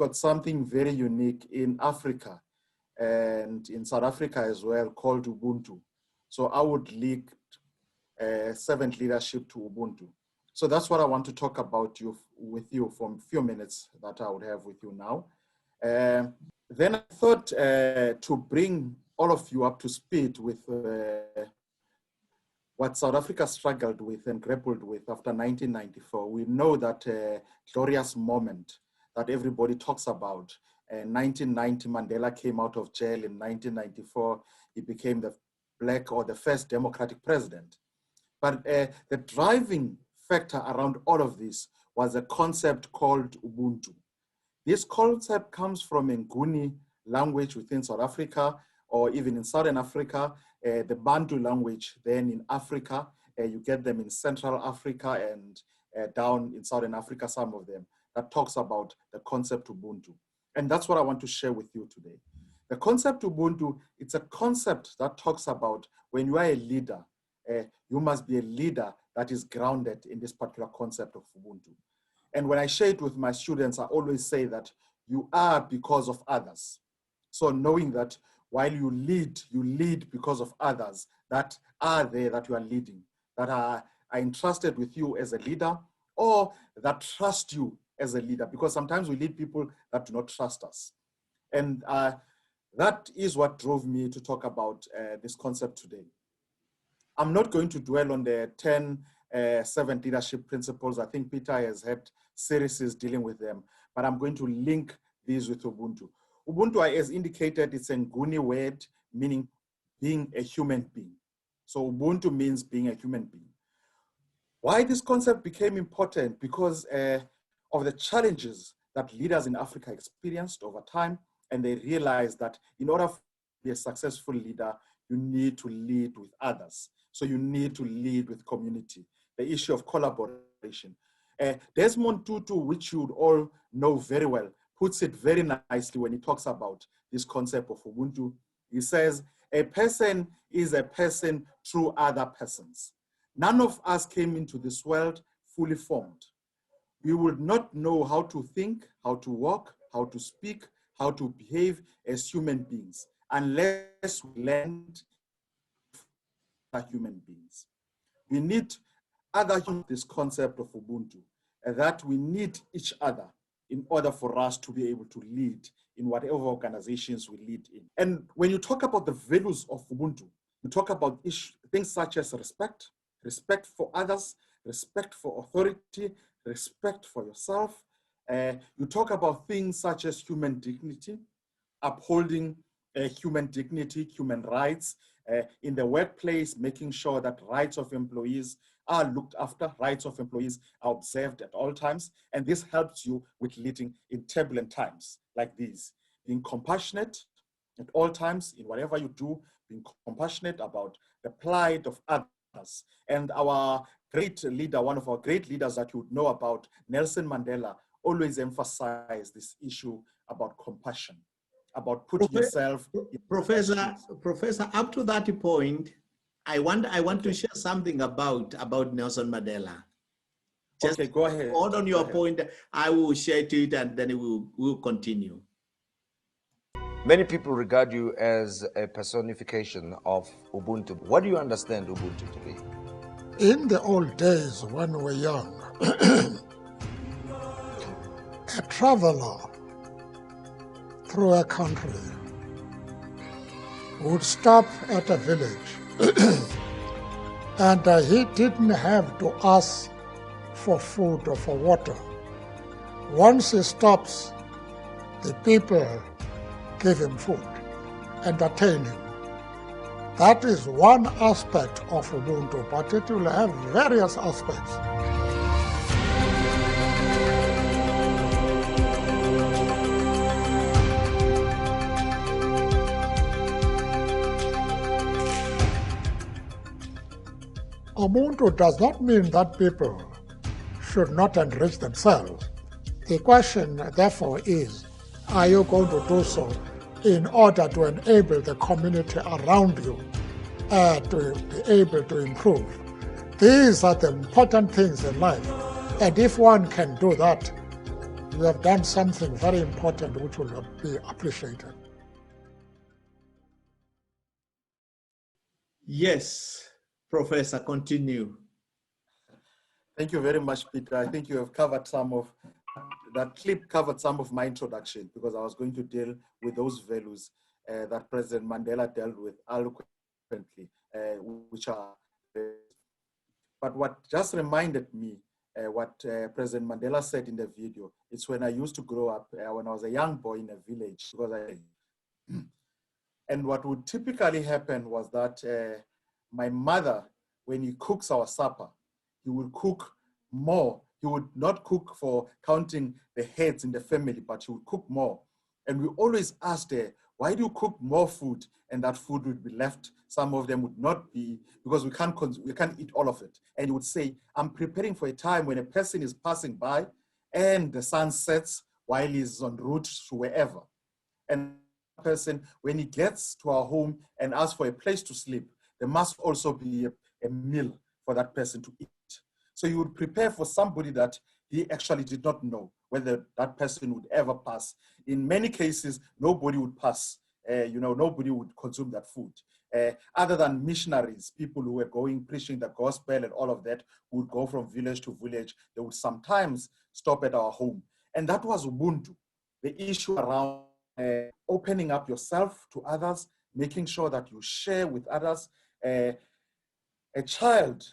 got something very unique in Africa and in South Africa as well called Ubuntu. So I would link servant leadership to Ubuntu. So that's what I want to talk about with you for a few minutes that I would have with you now. Then I thought to bring all of you up to speed with what South Africa struggled with and grappled with after 1994. We know that glorious moment that everybody talks about. 1990, Mandela came out of jail. In 1994, he became the first democratic president. But the driving factor around all of this was a concept called Ubuntu. This concept comes from Nguni language within South Africa, or even in Southern Africa, the Bantu language. Then in Africa, you get them in Central Africa and down in Southern Africa, some of them, that talks about the concept Ubuntu. And that's what I want to share with you today. The concept Ubuntu, it's a concept that talks about when you are a leader, you must be a leader that is grounded in this particular concept of Ubuntu. And when I share it with my students, I always say that you are because of others. So knowing that while you lead because of others that are there that you are leading, that are entrusted with you as a leader, or that trust you as a leader, because sometimes we lead people that do not trust us. And that is what drove me to talk about this concept today. I'm not going to dwell on the 10 servant leadership principles. I think Peter has had series dealing with them, but I'm going to link these with Ubuntu. Ubuntu, as indicated, it's a Nguni word meaning being a human being. So Ubuntu means being a human being. Why this concept became important? Because of the challenges that leaders in Africa experienced over time, and they realized that in order to be a successful leader, you need to lead with others. So you need to lead with community, the issue of collaboration. Desmond Tutu, which you would all know very well, puts it very nicely when he talks about this concept of Ubuntu. He says, a person is a person through other persons. None of us came into this world fully formed. We would not know how to think, how to walk, how to speak, how to behave as human beings, unless we learned human beings. We need this concept of Ubuntu, that we need each other in order for us to be able to lead in whatever organizations we lead in. And when you talk about the values of Ubuntu, you talk about things such as respect for others, respect for authority, respect for yourself. You talk about things such as human dignity, upholding human dignity, human rights, in the workplace, making sure that rights of employees are looked after, rights of employees are observed at all times. And this helps you with leading in turbulent times like these. Being compassionate at all times in whatever you do, being compassionate about the plight of others. And our great leader, one of our great leaders that you would know about, Nelson Mandela, always emphasized this issue about compassion, about putting yourself in Professor, up to that point, I want to share something about Nelson Mandela. Just okay, go ahead. Hold on your point. I will share it and then we'll continue. Many people regard you as a personification of Ubuntu. What do you understand Ubuntu to be? In the old days when we were young, a traveler through a country would stop at a village and he didn't have to ask for food or for water. Once he stops, the people give him food, entertain him. That is one aspect of Ubuntu, but it will have various aspects. Ubuntu does not mean that people should not enrich themselves. The question, therefore, is, are you going to do so in order to enable the community around you to be able to improve? These are the important things in life. And if one can do that, You have done something very important which will be appreciated. Yes, Professor, continue. Thank you very much, Peter. I think you have covered some of, that clip covered some of my introduction, because I was going to deal with those values that President Mandela dealt with eloquently, which are, but what just reminded me what President Mandela said in the video, it's when I used to grow up, when I was a young boy in a village, because and what would typically happen was that my mother, when he cooks our supper, he would cook more. He would not cook for counting the heads in the family, but he would cook more. And we always asked her, why do you cook more food? And that food would be left. Some of them would not be, because we can't eat all of it. And he would say, I'm preparing for a time when a person is passing by and the sun sets while he's en route to wherever. And person, when he gets to our home and asks for a place to sleep, there must also be a meal for that person to eat. So you would prepare for somebody that he actually did not know whether that person would ever pass. In many cases, nobody would pass. Nobody would consume that food. Other than missionaries, people who were going preaching the gospel and all of that, would go from village to village. They would sometimes stop at our home. And that was Ubuntu, the issue around opening up yourself to others, making sure that you share with others. A child,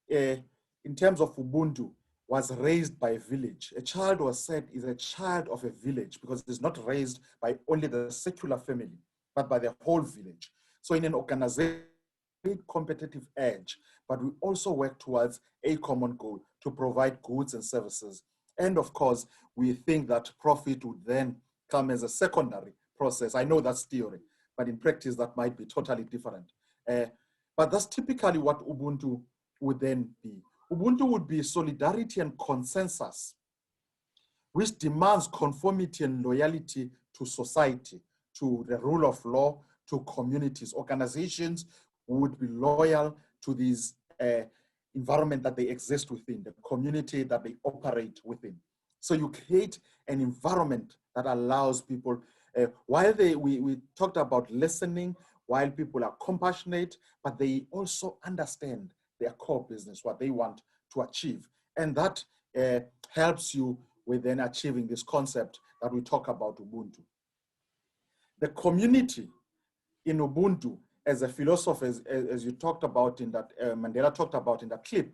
in terms of Ubuntu, was raised by a village. A child was said is a child of a village because it is not raised by only the secular family, but by the whole village. So in an organization, competitive edge, but we also work towards a common goal to provide goods and services. And of course, we think that profit would then come as a secondary process. I know that's theory, but in practice, that might be totally different. But that's typically what Ubuntu would then be. Ubuntu would be solidarity and consensus, which demands conformity and loyalty to society, to the rule of law, to communities. Organizations would be loyal to these environment that they exist within, the community that they operate within. So you create an environment that allows people, while we talked about listening, while people are compassionate, but they also understand their core business, what they want to achieve. And that helps you with then achieving this concept that we talk about Ubuntu. The community in Ubuntu, as a philosopher, as you talked about in that, Mandela talked about in that clip,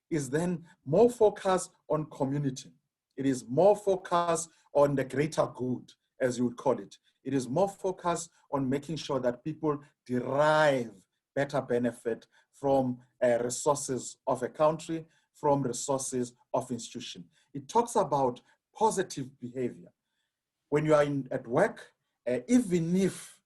is then more focused on community. It is more focused on the greater good, as you would call it. It is more focused on making sure that people derive better benefit from resources of a country, from resources of institution. It talks about positive behavior. When you are at work, even if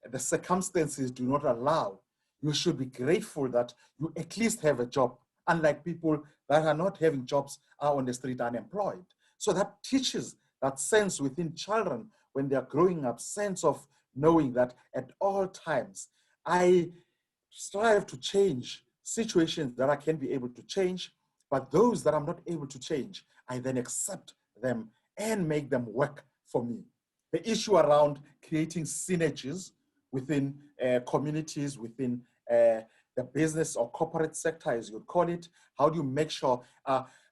the circumstances do not allow, you should be grateful that you at least have a job, unlike people that are not having jobs, are on the street unemployed. So that teaches that sense within children when they're growing up, sense of knowing that at all times, I strive to change situations that I can be able to change, but those that I'm not able to change, I then accept them and make them work for me. The issue around creating synergies within communities, within the business or corporate sector, as you'd call it. How do you make sure,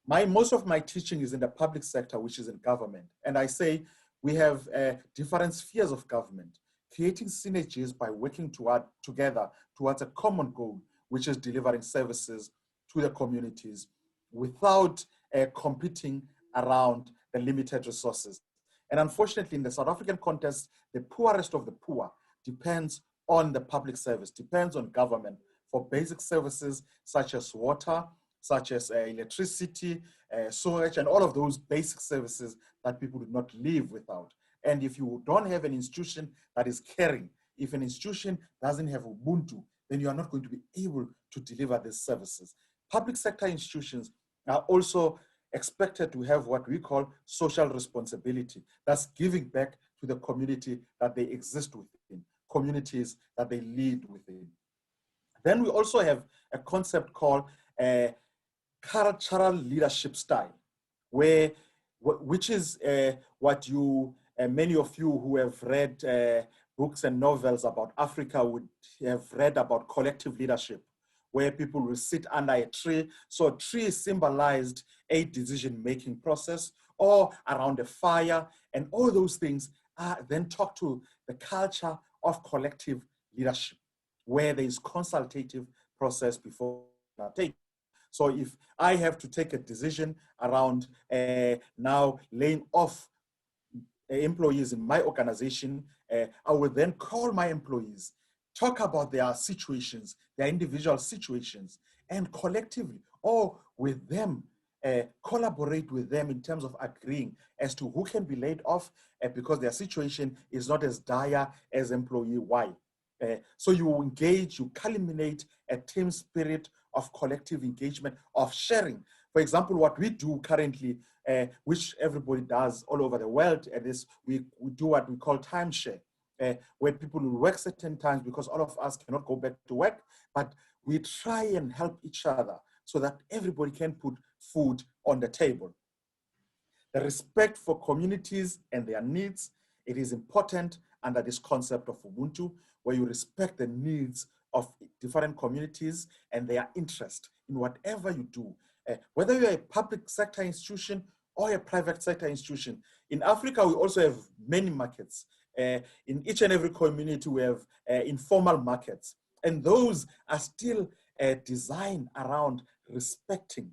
most of my teaching is in the public sector, which is in government. And I say we have different spheres of government, creating synergies by working together towards a common goal, which is delivering services to the communities without competing around the limited resources. And unfortunately, in the South African context, the poorest of the poor depends on the public service, depends on government for basic services such as water, such as electricity, sewage, and all of those basic services that people do not live without. And if you don't have an institution that is caring, if an institution doesn't have Ubuntu, then you are not going to be able to deliver these services. Public sector institutions are also expected to have what we call social responsibility. That's giving back to the community that they exist within, communities that they lead within. Then we also have a concept called cultural leadership style, where which is what you, many of you who have read books and novels about Africa would have read about collective leadership, where people will sit under a tree. So a tree symbolized a decision-making process, or around a fire, and all those things then talk to the culture of collective leadership, where there is consultative process before take. So if I have to take a decision around now laying off employees in my organization, I will then call my employees, talk about their situations, their individual situations, and collectively, or with them, collaborate with them in terms of agreeing as to who can be laid off because their situation is not as dire as employee Y. So you engage, you culminate a team spirit of collective engagement, of sharing. For example, what we do currently, which everybody does all over the world, and is we do what we call timeshare, where people will work certain times because all of us cannot go back to work, but we try and help each other so that everybody can put food on the table. The respect for communities and their needs, it is important under this concept of Ubuntu, where you respect the needs of different communities and their interest in whatever you do, whether you're a public sector institution or a private sector institution. In Africa, we also have many markets. In each and every community, we have informal markets, and those are still designed around respecting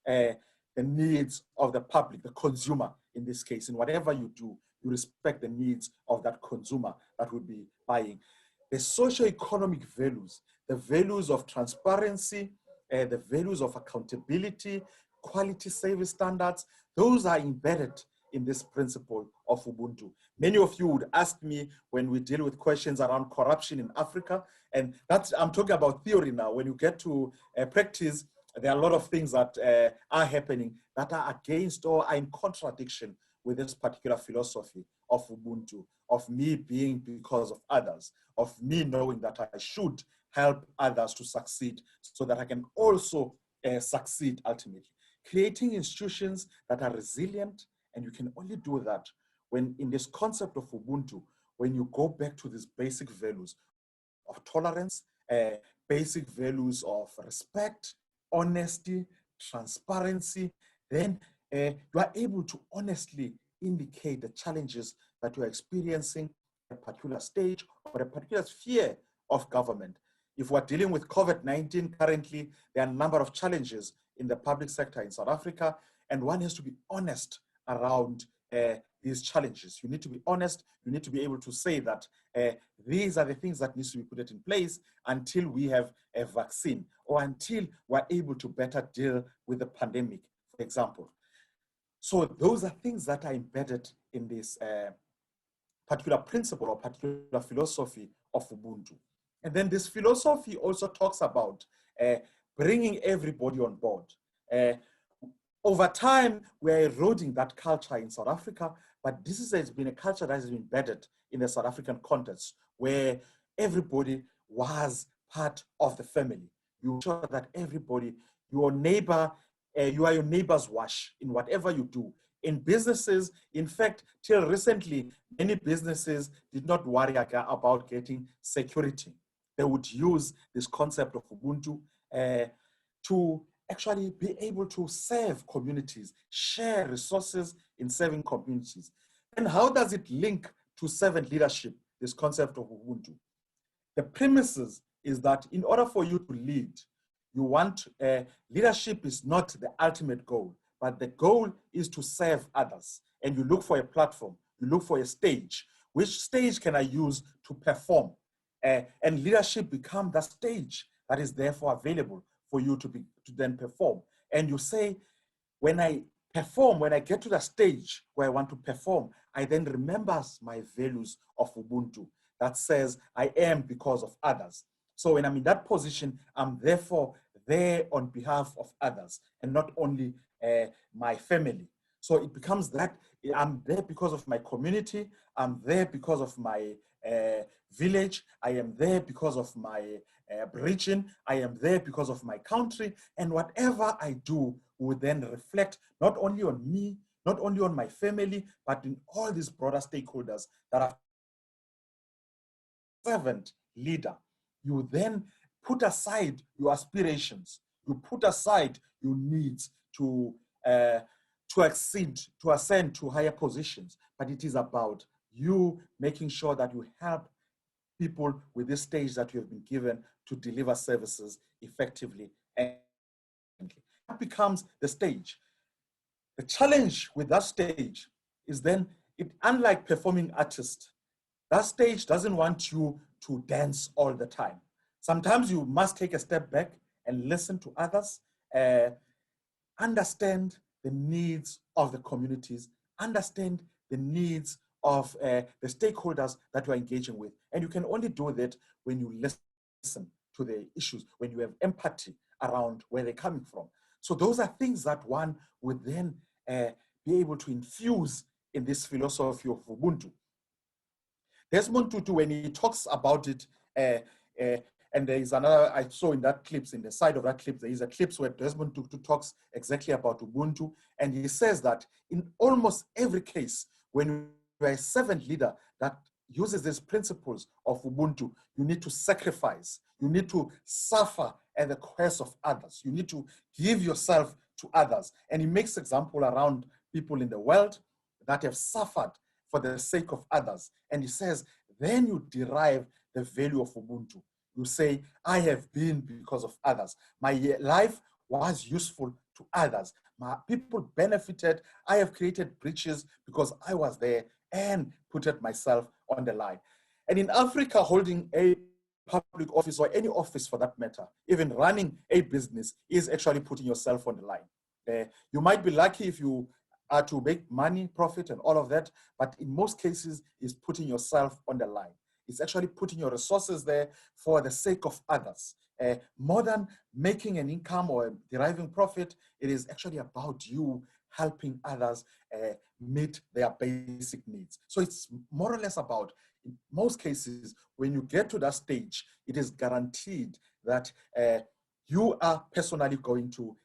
the needs of the public, the consumer in this case. In whatever you do, you respect the needs of that consumer that will be buying. The socio-economic values, the values of transparency, the values of accountability, quality service standards, those are embedded in this principle of Ubuntu. Many of you would ask me when we deal with questions around corruption in Africa, and that's, I'm talking about theory now. When you get to practice, there are a lot of things that are happening that are against or are in contradiction with this particular philosophy of Ubuntu, of me being because of others, of me knowing that I should help others to succeed so that I can also succeed ultimately. Creating institutions that are resilient, and you can only do that when in this concept of Ubuntu, when you go back to these basic values of tolerance, basic values of respect, honesty, transparency, then you are able to honestly indicate the challenges that you are experiencing at a particular stage or a particular sphere of government. If we're dealing with COVID-19 currently, there are a number of challenges in the public sector in South Africa, and one has to be honest around these challenges. You need to be honest. You need to be able to say that these are the things that needs to be put in place until we have a vaccine or until we're able to better deal with the pandemic, for example. So those are things that are embedded in this particular principle or particular philosophy of Ubuntu. And then this philosophy also talks about bringing everybody on board. Over time, we're eroding that culture in South Africa, but this has been a culture that has been embedded in the South African context, where everybody was part of the family. You ensure that everybody, your neighbor, you are your neighbor's wash in whatever you do. In businesses, in fact, till recently, many businesses did not worry about getting security. They would use this concept of Ubuntu to actually be able to serve communities, share resources in serving communities. And how does it link to servant leadership, this concept of Ubuntu? The premises is that in order for you to lead, you want, leadership is not the ultimate goal, but the goal is to serve others. And you look for a platform, you look for a stage. Which stage can I use to perform? And leadership becomes the stage that is therefore available for you to then perform. And you say, when I perform, when I get to the stage where I want to perform, I then remember my values of Ubuntu that says I am because of others. So when I'm in that position, I'm therefore there on behalf of others and not only my family. So it becomes that I'm there because of my community, I'm there because of my village, I am there because of my region, I am there because of my country, and whatever I do will then reflect not only on me, not only on my family, but in all these broader stakeholders that are servant leader. You then put aside your aspirations, you put aside your needs to ascend to higher positions, but it is about you making sure that you help people with this stage that you have been given to deliver services effectively. And that becomes the stage. The challenge with that stage is then, unlike performing artist, that stage doesn't want you to dance all the time. Sometimes you must take a step back and listen to others, understand the needs of the communities, understand the needs of the stakeholders that you're engaging with. And you can only do that when you listen to the issues, when you have empathy around where they're coming from. So those are things that one would then be able to infuse in this philosophy of Ubuntu. Desmond Tutu, when he talks about it, and there is another, I saw in that clips, in the side of that clip, there is a clip where Desmond Tutu talks exactly about Ubuntu, and he says that in almost every case, when you are a servant leader that uses these principles of Ubuntu, you need to sacrifice, you need to suffer at the cost of others, you need to give yourself to others. And he makes example around people in the world that have suffered for the sake of others. And he says, then you derive the value of Ubuntu. You say, I have been because of others. My life was useful to others. My people benefited. I have created bridges because I was there and put myself on the line. And in Africa, holding a public office or any office for that matter, even running a business is actually putting yourself on the line. You might be lucky if you are to make money, profit, and all of that, but in most cases, it's putting yourself on the line. It's actually putting your resources there for the sake of others. More than making an income or deriving profit, it is actually about you helping others meet their basic needs. So it's more or less about, in most cases, when you get to that stage, it is guaranteed that you are personally going to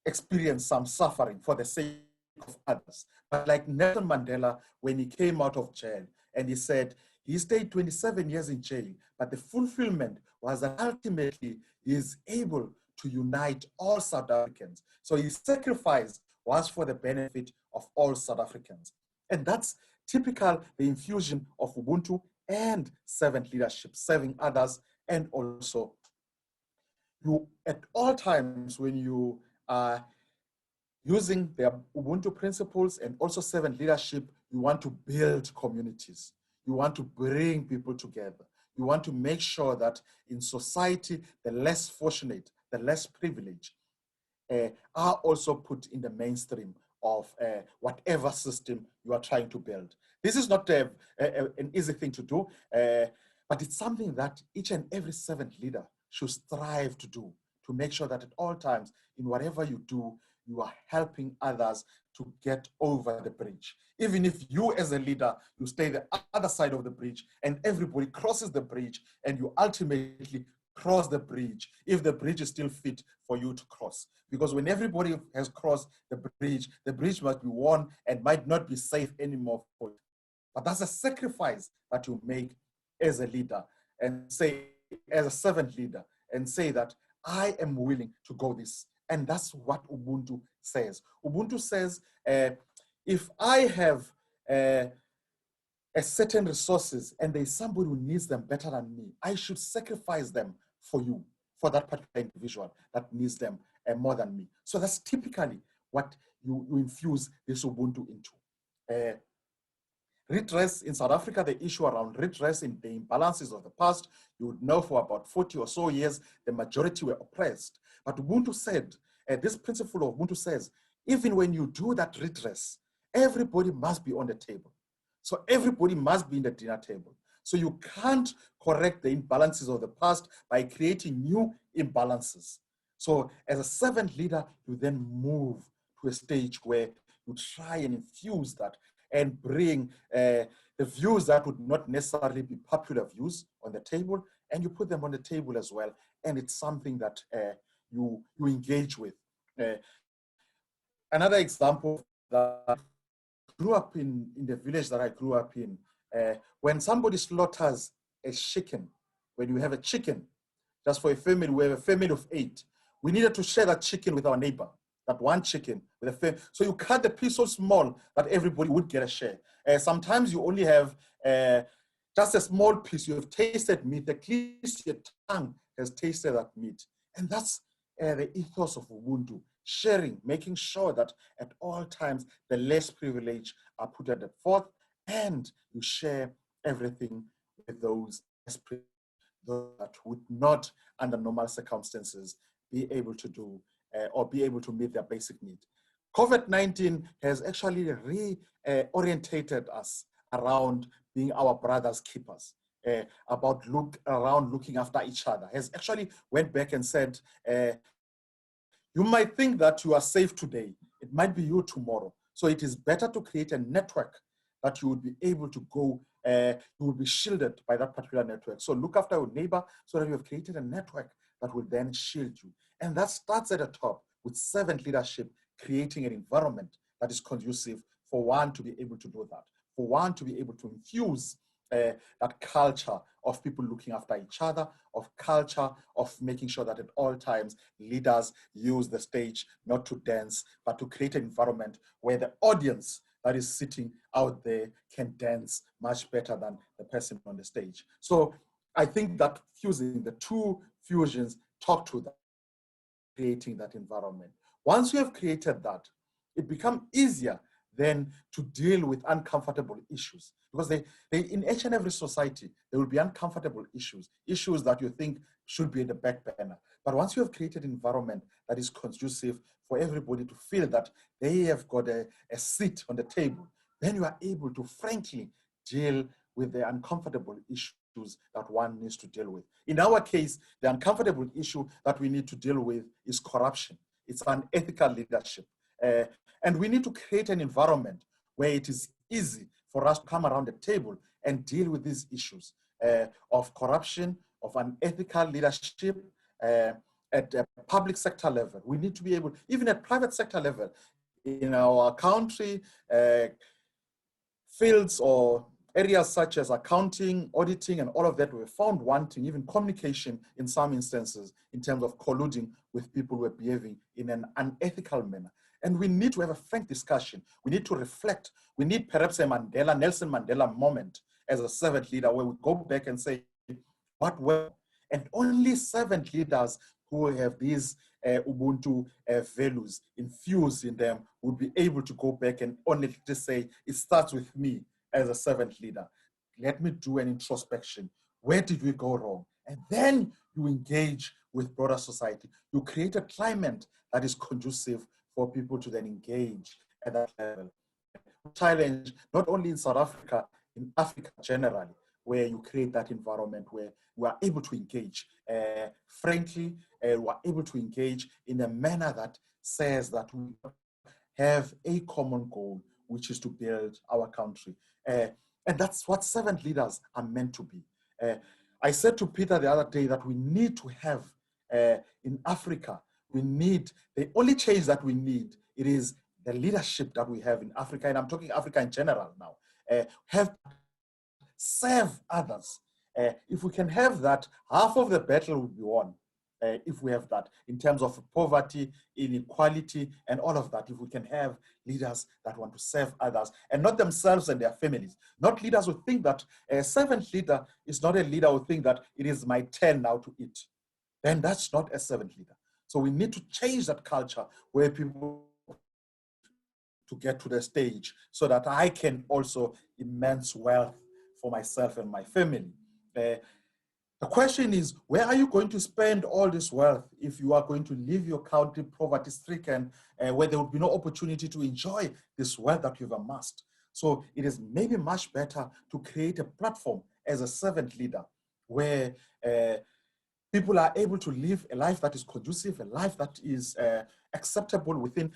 experience some suffering for the sake of others. But like Nelson Mandela, when he came out of jail and he said, he stayed 27 years in jail, but the fulfillment was that ultimately he is able to unite all South Africans. So his sacrifice was for the benefit of all South Africans. And that's typical, the infusion of Ubuntu and servant leadership, serving others, and also you, at all times when you are using the Ubuntu principles and also servant leadership, you want to build communities. You want to bring people together. You want to make sure that in society, the less fortunate, the less privileged are also put in the mainstream of whatever system you are trying to build. This is not an easy thing to do, but it's something that each and every servant leader should strive to do, to make sure that at all times, in whatever you do, you are helping others to get over the bridge. Even if you as a leader, you stay the other side of the bridge and everybody crosses the bridge and you ultimately cross the bridge, if the bridge is still fit for you to cross. Because when everybody has crossed the bridge must be worn and might not be safe anymore for you. But that's a sacrifice that you make as a leader and say, as a servant leader, and say that I am willing to go this. And that's what Ubuntu says. Ubuntu says, if I have a certain resources and there's somebody who needs them better than me, I should sacrifice them for you, for that particular individual that needs them more than me. So that's typically what you infuse this Ubuntu into. Redress in South Africa, the issue around redress in the imbalances of the past, you would know for about 40 or so years, the majority were oppressed. But Ubuntu said, this principle of Ubuntu says, even when you do that redress, everybody must be on the table. So everybody must be in the dinner table. So you can't correct the imbalances of the past by creating new imbalances. So as a servant leader, you then move to a stage where you try and infuse that and bring the views that would not necessarily be popular views on the table, and you put them on the table as well. And it's something that you engage with. Another example that I grew up in the village that I grew up in. When somebody slaughters a chicken, when you have a chicken, just for a family, we have a family of 8. We needed to share that chicken with our neighbor, that one chicken with a family. So you cut the piece so small that everybody would get a share. Sometimes you only have just a small piece. You have tasted meat, at least your tongue has tasted that meat. And that's the ethos of Ubuntu, sharing, making sure that at all times the less privileged are put at the forth, and you share everything with those less privileged, that would not, under normal circumstances, be able to do or be able to meet their basic need. COVID-19 has actually reorientated us around being our brother's keepers, about looking after each other. Has actually went back and said, you might think that you are safe today. It might be you tomorrow. So it is better to create a network that you would be able to go, you will be shielded by that particular network. So look after your neighbor so that you have created a network that will then shield you. And that starts at the top with servant leadership, creating an environment that is conducive for one to be able to do that, for one to be able to infuse that culture of people looking after each other, of culture of making sure that at all times leaders use the stage not to dance, but to create an environment where the audience that is sitting out there can dance much better than the person on the stage. So I think that fusing the two fusions talk to that, creating that environment. Once you have created that, it becomes easier then to deal with uncomfortable issues, because they in each and every society, there will be uncomfortable issues that you think should be in the back burner. But once you have created an environment that is conducive for everybody to feel that they have got a seat on the table, then you are able to frankly deal with the uncomfortable issues that one needs to deal with. In our case, the uncomfortable issue that we need to deal with is corruption. It's unethical leadership. And we need to create an environment where it is easy for us to come around the table and deal with these issues of corruption, of unethical leadership at a public sector level. We need to be able, even at private sector level, in our country, fields or areas such as accounting, auditing, and all of that were found wanting, even communication in some instances, in terms of colluding with people who are behaving in an unethical manner. And we need to have a frank discussion. We need to reflect. We need perhaps a Nelson Mandela moment as a servant leader where we go back and say, what were, and only servant leaders who have these Ubuntu values infused in them would be able to go back and only just say, it starts with me as a servant leader. Let me do an introspection. Where did we go wrong? And then you engage with broader society. You create a climate that is conducive for people to then engage at that level. Challenge, not only in South Africa, in Africa generally, where you create that environment where we are able to engage frankly, we are able to engage in a manner that says that we have a common goal, which is to build our country. And that's what servant leaders are meant to be. I said to Peter the other day that we need to have in Africa, we need, the only change that we need, it is the leadership that we have in Africa, and I'm talking Africa in general now, have serve others. If we can have that, half of the battle will be won. If we have that in terms of poverty, inequality, and all of that, if we can have leaders that want to serve others and not themselves and their families, not leaders who think that a servant leader is not a leader who think that it is my turn now to eat, then that's not a servant leader. So we need to change that culture where people to get to the stage so that I can also immense wealth for myself and my family. The question is, where are you going to spend all this wealth if you are going to leave your country poverty-stricken, where there will be no opportunity to enjoy this wealth that you've amassed? So it is maybe much better to create a platform as a servant leader where people are able to live a life that is conducive, a life that is acceptable within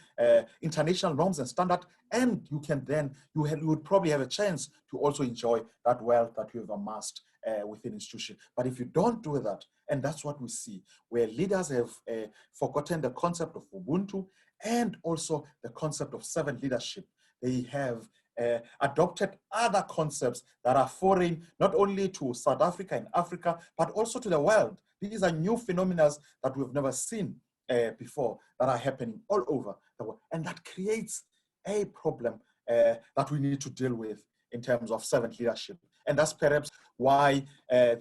international norms and standards, and you can then, you would probably have a chance to also enjoy that wealth that you have amassed within institution. But if you don't do that, and that's what we see, where leaders have forgotten the concept of Ubuntu, and also the concept of servant leadership. They have adopted other concepts that are foreign, not only to South Africa and Africa, but also to the world. These are new phenomena that we've never seen before that are happening all over the world. And that creates a problem that we need to deal with in terms of servant leadership. And that's perhaps why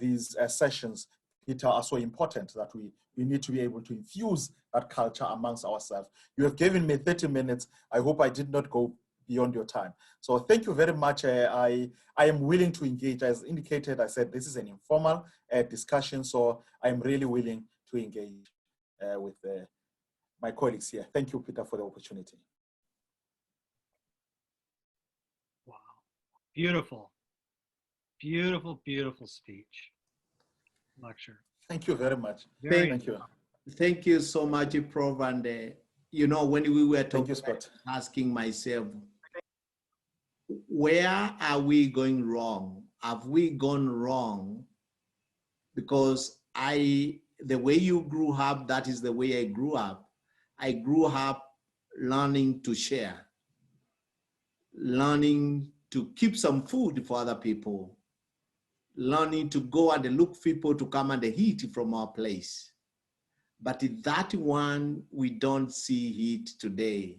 these sessions, Peter, are so important, that we need to be able to infuse that culture amongst ourselves. You have given me 30 minutes. I hope I did not go beyond your time. So thank you very much. I am willing to engage. As indicated, I said this is an informal discussion, so I'm really willing to engage with my colleagues here. Thank you, Peter, for the opportunity. Wow, beautiful, beautiful, beautiful speech, lecture. Thank you very much. Very Thank you. Thank you so much, Prof. And you know, when we were talking, asking myself, where are we going wrong? Have we gone wrong? Because the way you grew up, that is the way I grew up. I grew up learning to share, learning to keep some food for other people, learning to go and look people to come and eat from our place. But that one, we don't see it today.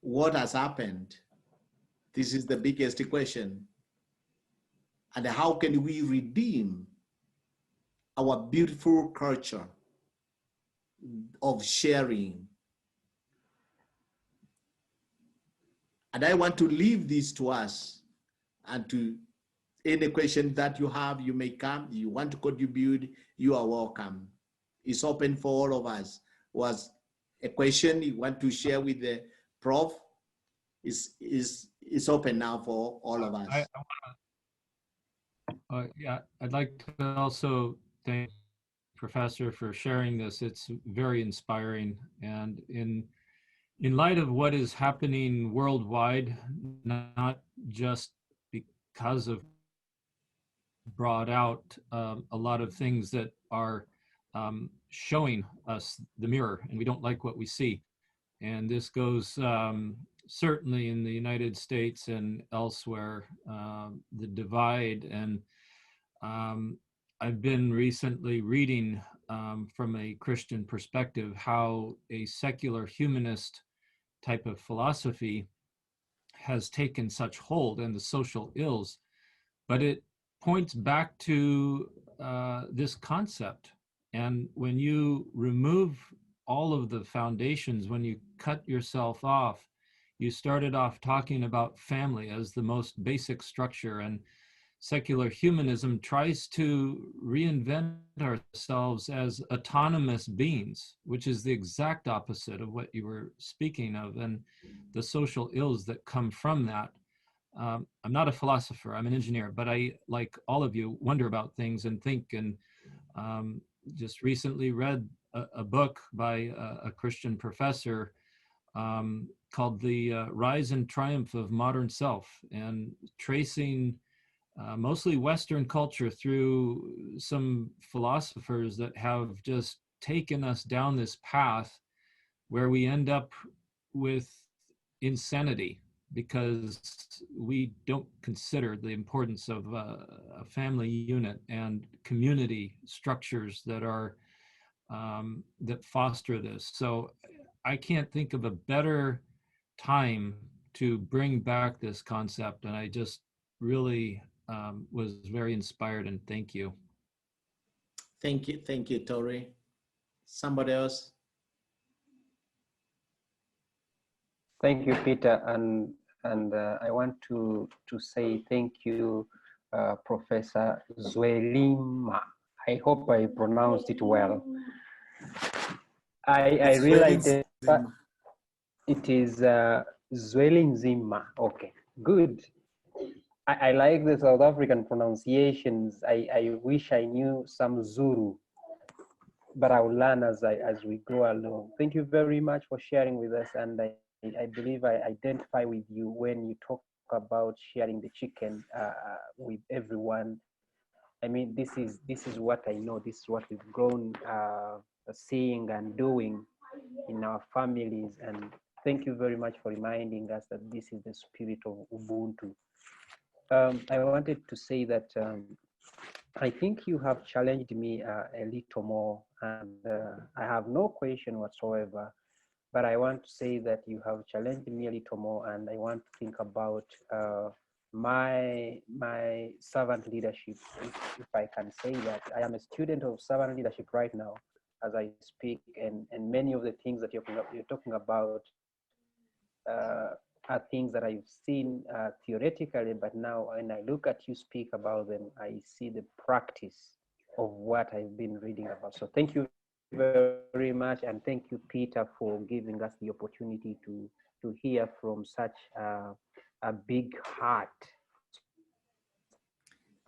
What has happened? This is the biggest question. And how can we redeem our beautiful culture of sharing? And I want to leave this to us, and to any question that you have, you may come. You want to contribute, you are welcome. It's open for all of us. Was a question you want to share with the prof? Is open now for all of us. Yeah, I'd like to also thank Professor for sharing this. It's very inspiring, and in light of what is happening worldwide, not just because of brought out a lot of things that are showing us the mirror, and we don't like what we see. And this goes certainly in the United States and elsewhere, the divide. And I've been recently reading from a Christian perspective how a secular humanist type of philosophy has taken such hold and the social ills, but it points back to this concept. And when you remove all of the foundations, when you cut yourself off, you started off talking about family as the most basic structure, and secular humanism tries to reinvent ourselves as autonomous beings, which is the exact opposite of what you were speaking of, and the social ills that come from that. I'm not a philosopher, I'm an engineer, but I, like all of you, wonder about things and think, and just recently read a book by a Christian professor called The Rise and Triumph of Modern Self, and tracing mostly Western culture through some philosophers that have just taken us down this path where we end up with insanity because we don't consider the importance of a family unit and community structures that are that foster this. So I can't think of a better time to bring back this concept, and I just really was very inspired, and thank you. Thank you, Tori. Somebody else? Thank you, Peter, and I want to say thank you, Professor Zwelima. I hope I pronounced it well. I realized that it is Zwelinzima. Okay, good. I like the South African pronunciations. I wish I knew some Zulu, but I will learn as we go along. Thank you very much for sharing with us, and I believe I identify with you when you talk about sharing the chicken with everyone. I mean, this is what I know. This is what we've grown seeing and doing. in our families. And thank you very much for reminding us that this is the spirit of Ubuntu. I wanted to say that I think you have challenged me a little more, and I have no question whatsoever, but I want to say that you have challenged me a little more, and I want to think about my servant leadership, if I can say that. I am a student of servant leadership right now as I speak, and many of the things that you're talking about are things that I've seen theoretically, but now when I look at you speak about them, I see the practice of what I've been reading about. So thank you very much, and thank you, Peter, for giving us the opportunity to hear from such a big heart.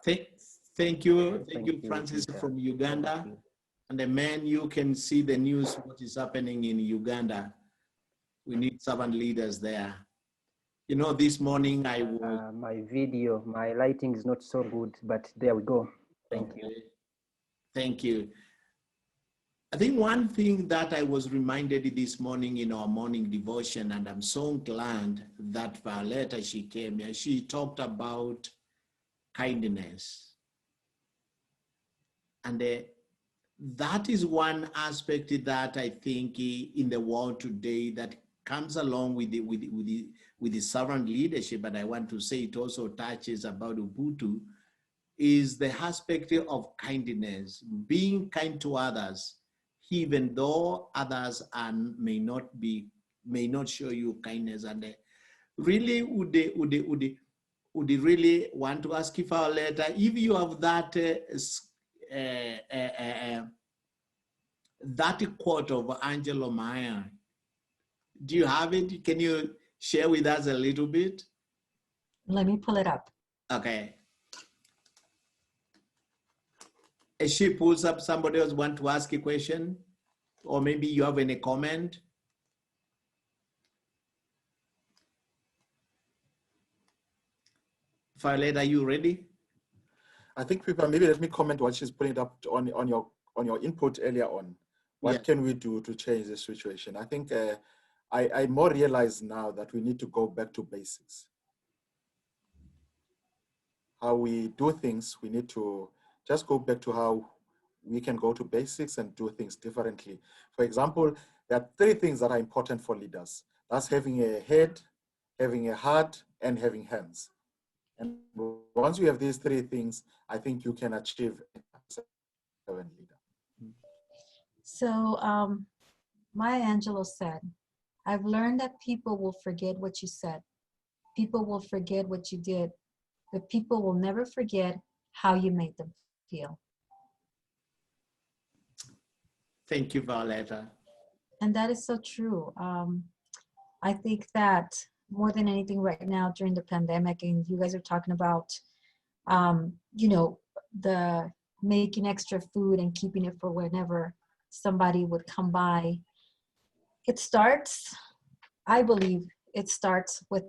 Thank you, Francis, Peter. from Uganda. And the man, you can see the news, what is happening in Uganda. We need servant leaders there. You know, this morning I was... my lighting is not so good, but there we go. Thank you. Thank you. I think one thing that I was reminded this morning in our morning devotion, and I'm so glad that Violetta, she came here, she talked about kindness. And that is one aspect that I think in the world today that comes along with the servant leadership, but I want to say it also touches about Ubuntu, is the aspect of kindness, being kind to others, even though others may not show you kindness. And really would really want to ask if our letter, if you have that that quote of Angelo Maya, do you have it? Can you share with us a little bit? Let me pull it up. Okay. As she pulls up, somebody else want to ask a question, or maybe you have any comment. Violet, are you ready? I think people, maybe let me comment while she's putting it up on your input earlier on. What can we do to change the situation? I think I more realize now that we need to go back to basics. How we do things, we need to just go back to how we can go to basics and do things differently. For example, there are 3 things that are important for leaders. That's having a head, having a heart, and having hands. And once you have these 3 things, I think you can achieve a servant leader. So Maya Angelou said, I've learned that people will forget what you said. People will forget what you did, but people will never forget how you made them feel. Thank you, Violetta. And that is so true. I think that more than anything right now during the pandemic, and you guys are talking about, you know, the making extra food and keeping it for whenever somebody would come by. It starts, I believe it starts with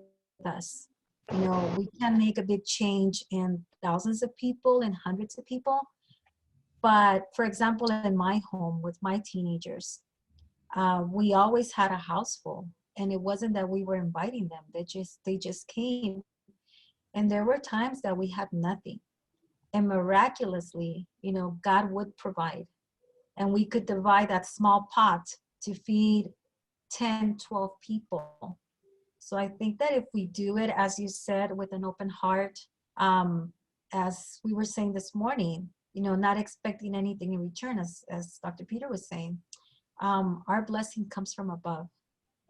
us. You know, we can make a big change in thousands of people and hundreds of people. But for example, in my home with my teenagers, we always had a house full, and it wasn't that we were inviting them. They just came. And there were times that we had nothing. And miraculously, you know, God would provide. And we could divide that small pot to feed 10, 12 people. So I think that if we do it, as you said, with an open heart, as we were saying this morning, you know, not expecting anything in return, as Dr. Peter was saying, our blessing comes from above.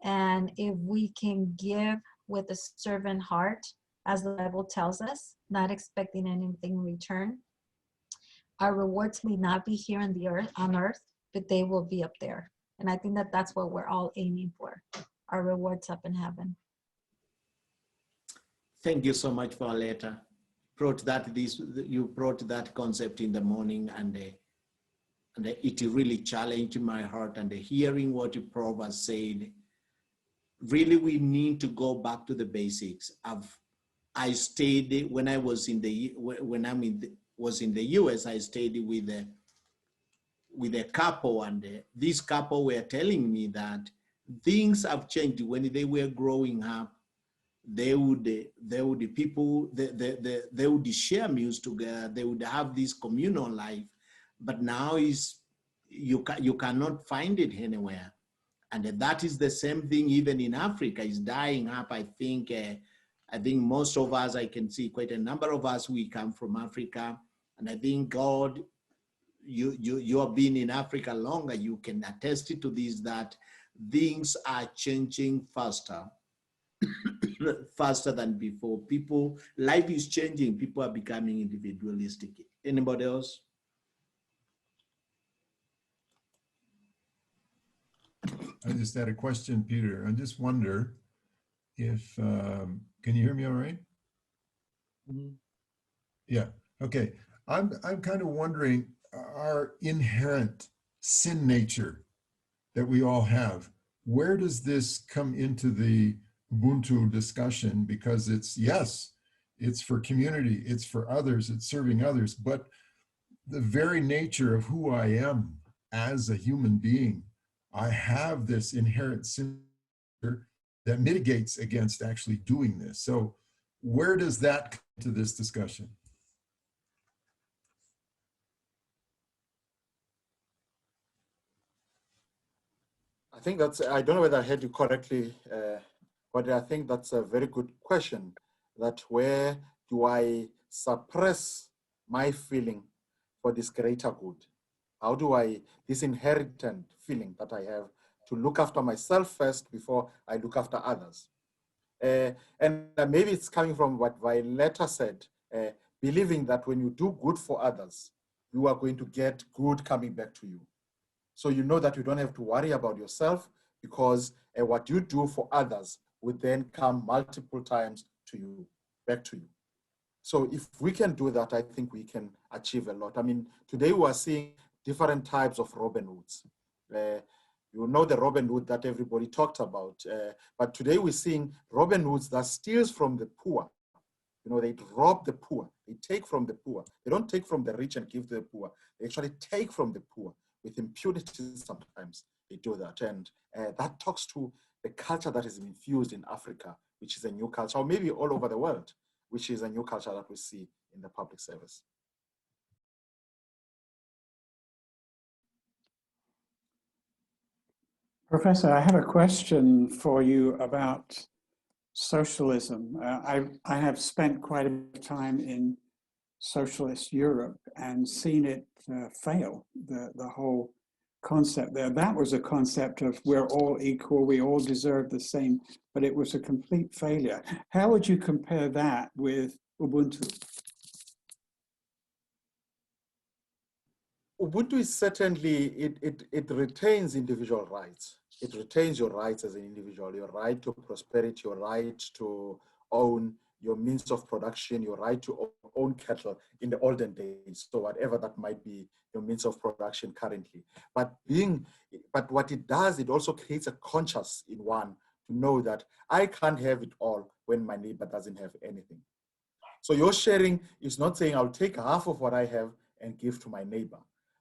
And if we can give with a servant heart, as the Bible tells us, not expecting anything in return, our rewards may not be here on earth, but they will be up there. And I think that that's what we're all aiming for, our rewards up in heaven. Thank you so much, Violetta. You brought that concept in the morning, and it really challenged my heart. And hearing what the Proverbs said, really, we need to go back to the basics. I stayed when I was in the US. I stayed with with a couple, and this couple were telling me that things have changed. When they were growing up, they would share meals together. They would have this communal life, but now you cannot find it anywhere. And that is the same thing even in Africa, is dying up. I think most of us, I can see quite a number of us, we come from Africa. And I think God, you have been in Africa longer, you can attest to this, that things are changing faster, faster than before. Life is changing, people are becoming individualistic. Anybody else? I just had a question, Peter. I just wonder if, can you hear me all right? Mm-hmm. Yeah, okay. I'm kind of wondering, our inherent sin nature that we all have, where does this come into the Ubuntu discussion? Because yes, it's for community, it's for others, it's serving others, but the very nature of who I am as a human being, I have this inherent sin that mitigates against actually doing this. So where does that come to this discussion? I think that's, I don't know whether I heard you correctly, but I think that's a very good question, that where do I suppress my feeling for this greater good? How do I, this inherent feeling that I have to look after myself first before I look after others? And maybe it's coming from what Violetta said, believing that when you do good for others, you are going to get good coming back to you. So you know that you don't have to worry about yourself, because what you do for others would then come multiple times to you, back to you. So if we can do that, I think we can achieve a lot. I mean, today we are seeing different types of Robin Hoods. You know the Robin Hood that everybody talked about, but today we're seeing Robin Hoods that steals from the poor. You know, they rob the poor, they take from the poor. They don't take from the rich and give to the poor. They actually take from the poor with impunity. Sometimes they do that. And that talks to the culture that is infused in Africa, which is a new culture, or maybe all over the world, which is a new culture that we see in the public service. Professor, I have a question for you about socialism. I have spent quite a bit of time in socialist Europe and seen it fail, the whole concept there. That was a concept of we're all equal, we all deserve the same, but it was a complete failure. How would you compare that with Ubuntu? Ubuntu is certainly, it retains individual rights. It retains your rights as an individual, your right to prosperity, your right to own your means of production, your right to own cattle in the olden days, so whatever that might be your means of production currently. But what it does, it also creates a conscience in one to know that I can't have it all when my neighbor doesn't have anything. So your sharing is not saying I'll take half of what I have and give to my neighbor,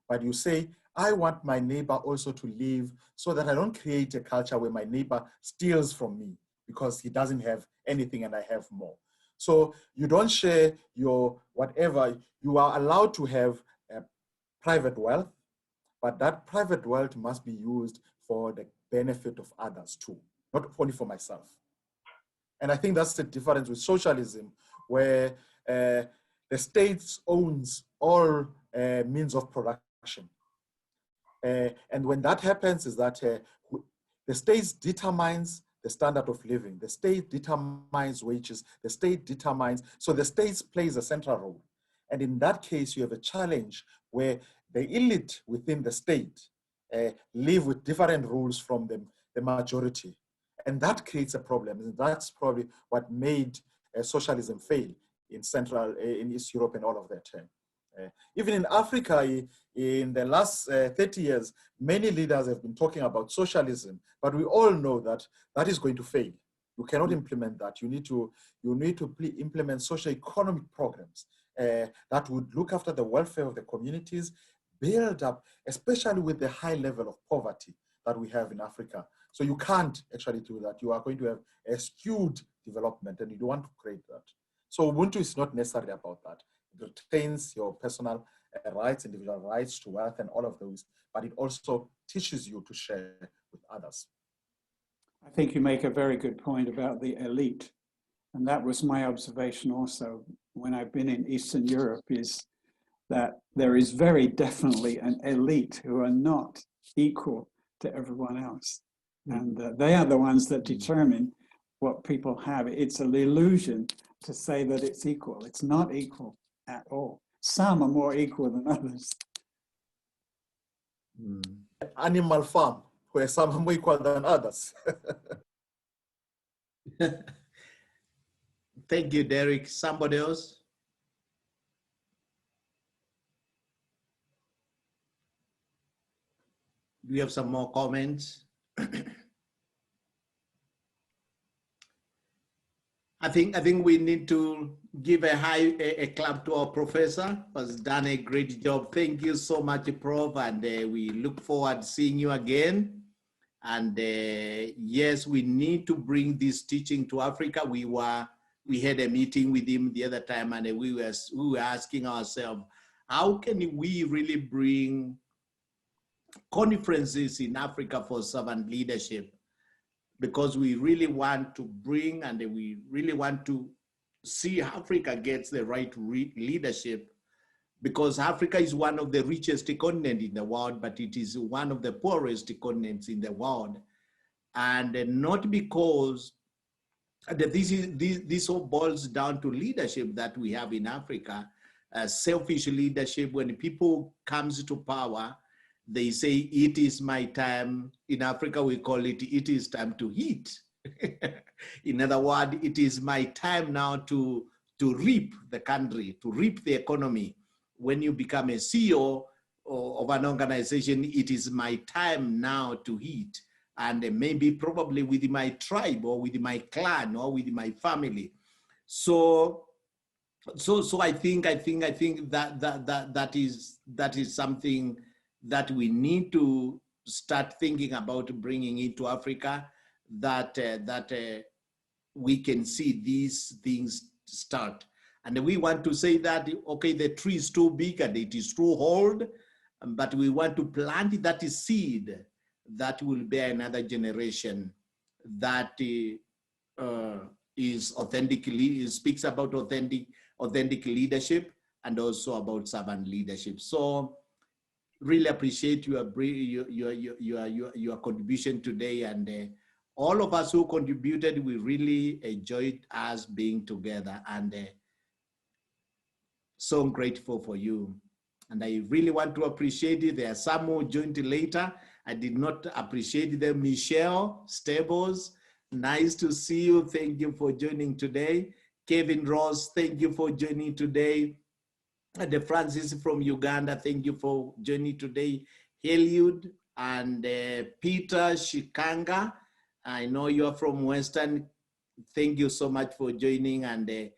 but you say, I want my neighbor also to live so that I don't create a culture where my neighbor steals from me because he doesn't have anything and I have more. So you don't share your whatever. You are allowed to have private wealth, but that private wealth must be used for the benefit of others too, not only for myself. And I think that's the difference with socialism, where the state owns all means of production. And when that happens is that the state determines the standard of living, the state determines wages, the state determines, so the state plays a central role. And in that case, you have a challenge where the elite within the state live with different rules from the majority. And that creates a problem. And that's probably what made socialism fail in in East Europe and all of that. Even in Africa, in the last 30 years, many leaders have been talking about socialism, but we all know that that is going to fail. You cannot implement that. You need to implement socio-economic programs that would look after the welfare of the communities, build up, especially with the high level of poverty that we have in Africa. So you can't actually do that. You are going to have a skewed development, and you don't want to create that. So Ubuntu is not necessarily about that. It retains your personal rights, individual rights to wealth and all of those, but it also teaches you to share with others. I think you make a very good point about the elite. And that was my observation also when I've been in Eastern Europe, is that there is very definitely an elite who are not equal to everyone else. And they are the ones that determine what people have. It's an illusion to say that it's equal. It's not equal at all. Some are more equal than others. Animal farm, where some are more equal than others. Thank you, Derek. Somebody else? Do you have some more comments? I think we need to give a clap to our professor, who has done a great job. Thank you so much, Prof, and we look forward to seeing you again. And yes, we need to bring this teaching to Africa. We had a meeting with him the other time, and we were asking ourselves, how can we really bring conferences in Africa for servant leadership? Because we really want to bring, and we really want to see Africa gets the right leadership, because Africa is one of the richest continents in the world, but it is one of the poorest continents in the world. And not because this all boils down to leadership that we have in Africa, selfish leadership. When people comes to power, they say, it is my time. In Africa, we call it, it is time to eat. In other words, it is my time now to reap the country, to reap the economy. When you become a CEO of an organization, it is my time now to eat. And maybe probably with my tribe or with my clan or with my family. So I think that is something that we need to start thinking about bringing into Africa, that we can see these things start. And we want to say that, okay, the tree is too big and it is too old, but we want to plant that seed that will bear another generation that is authentically, speaks about authentic leadership and also about servant leadership. So really appreciate your contribution today, and all of us who contributed, we really enjoyed us being together, and so grateful for you. And I really want to appreciate it. There are some who joined later. I did not appreciate them. Michelle Stables, nice to see you. Thank you for joining today. Kevin Ross, thank you for joining today. And Francis from Uganda, thank you for joining today. Eliud and Peter Shikanga, I know you're from Western. Thank you so much for joining, and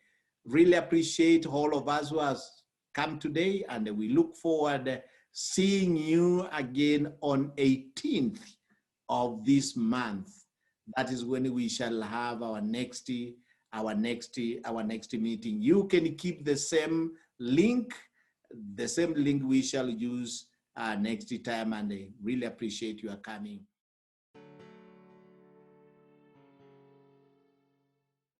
really appreciate all of us who has come today, and we look forward seeing you again on 18th of this month. That is when we shall have our next meeting. You can keep the same link we shall use next time, and I really appreciate your coming.